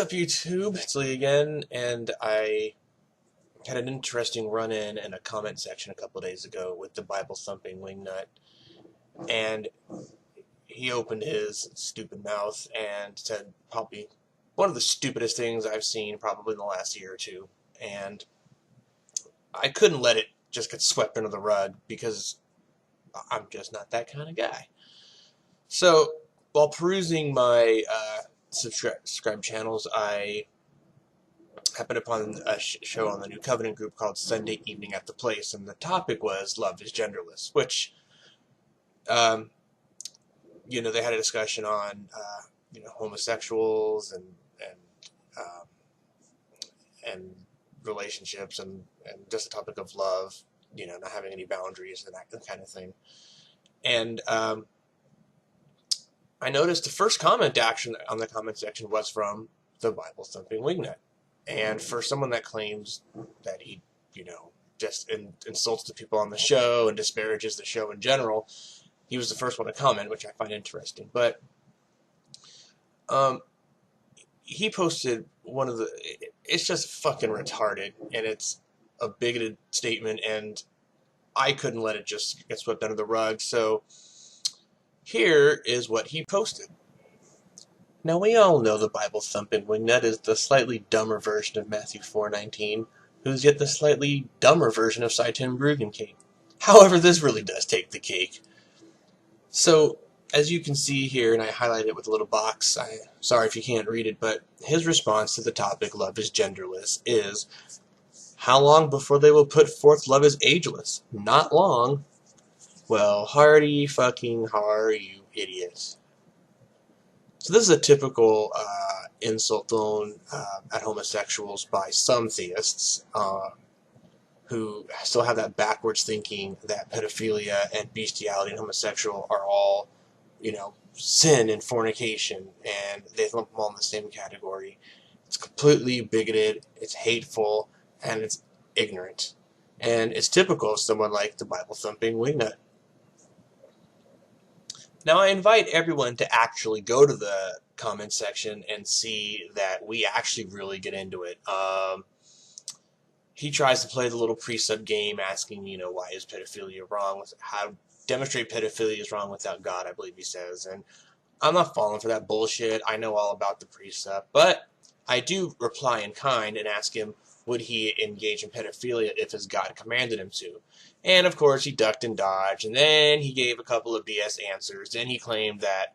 What's up, YouTube? It's Lee again, and I had an interesting run-in in a comment section a couple days ago with the Bible-thumping wingnut, and he opened his stupid mouth and said probably one of the stupidest things I've seen probably in the last year or two, and I couldn't let it just get swept under the rug because I'm just not that kind of guy. So, while perusing my subscribe channels, I happened upon a show on the New Covenant group called Sunday Evening at the Place, and the topic was Love is Genderless, which, they had a discussion on, homosexuals and relationships and just the topic of love, not having any boundaries and that kind of thing. And I noticed the first comment action on the comment section was from the Bible-thumping wingnut. And for someone that claims that he, just insults the people on the show and disparages the show in general, he was the first one to comment, which I find interesting. But he posted one of the... It's just fucking retarded, and it's a bigoted statement, and I couldn't let it just get swept under the rug, so here is what he posted. Now, we all know the Bible-thumping wingnut is the slightly dumber version of Matthew 4:19, who's yet the slightly dumber version of Seitan Bruggencake. However, this really does take the cake. So, as you can see here, and I highlighted it with a little box, sorry if you can't read it, but his response to the topic, love is genderless, is, how long before they will put forth love is ageless? Not long. Well, hardy fucking har, you idiots. So this is a typical insult thrown at homosexuals by some theists who still have that backwards thinking that pedophilia and bestiality and homosexual are all, sin and fornication, and they lump them all in the same category. It's completely bigoted, it's hateful, and it's ignorant. And it's typical of someone like the Bible-thumping wingnut. Now, I invite everyone to actually go to the comment section and see that we actually really get into it. He tries to play the little precept game, asking, why is pedophilia wrong? How demonstrate pedophilia is wrong without God, I believe he says. And I'm not falling for that bullshit. I know all about the precept. But I do reply in kind and ask him, would he engage in pedophilia if his God commanded him to? And, of course, he ducked and dodged, and then he gave a couple of BS answers. Then he claimed that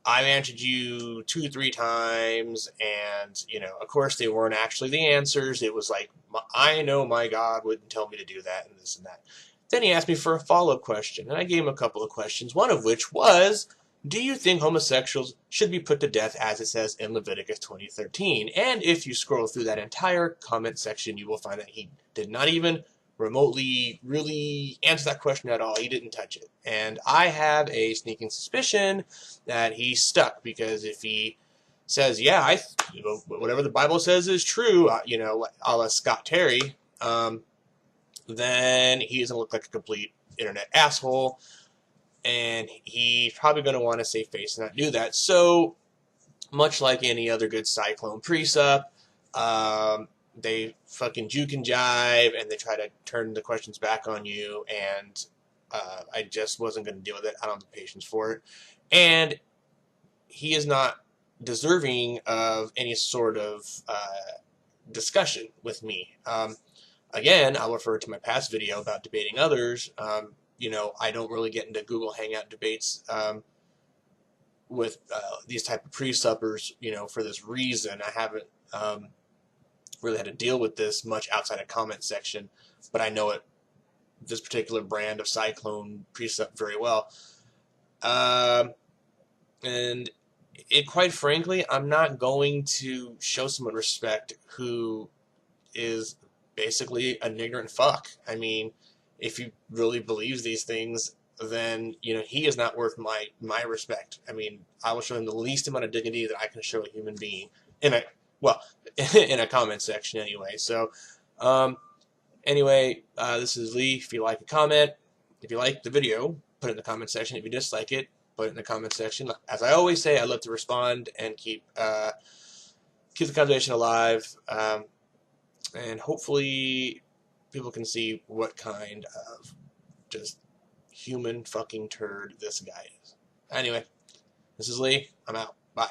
I've answered you 2 or 3 times, and, of course, they weren't actually the answers. It was like, I know my God wouldn't tell me to do that and this and that. Then he asked me for a follow-up question, and I gave him a couple of questions, one of which was, do you think homosexuals should be put to death as it says in Leviticus 20:13? And if you scroll through that entire comment section, you will find that he did not even remotely really answer that question at all. He didn't touch it. And I have a sneaking suspicion that he's stuck, because if he says, yeah, whatever the Bible says is true, a la Scott Terry, then he doesn't look like a complete internet asshole. And he's probably going to want to save face and not do that. So, much like any other good Cyclone precept, they fucking juke and jive, and they try to turn the questions back on you, and I just wasn't going to deal with it. I don't have the patience for it. And he is not deserving of any sort of discussion with me. Again, I'll refer to my past video about debating others. I don't really get into Google Hangout debates with these type of presuppers, for this reason. I haven't really had to deal with this much outside of comment section, but I know this particular brand of Cyclone precept very well. And quite frankly, I'm not going to show someone respect who is basically an ignorant fuck. I mean, if he really believes these things, then, he is not worth my respect. I mean, I will show him the least amount of dignity that I can show a human being in a comment section anyway. So, this is Lee. If you like a comment, if you like the video, put it in the comment section. If you dislike it, put it in the comment section. As I always say, I love to respond and keep keep the conversation alive, and hopefully people can see what kind of just human fucking turd this guy is. Anyway, this is Lee. I'm out. Bye.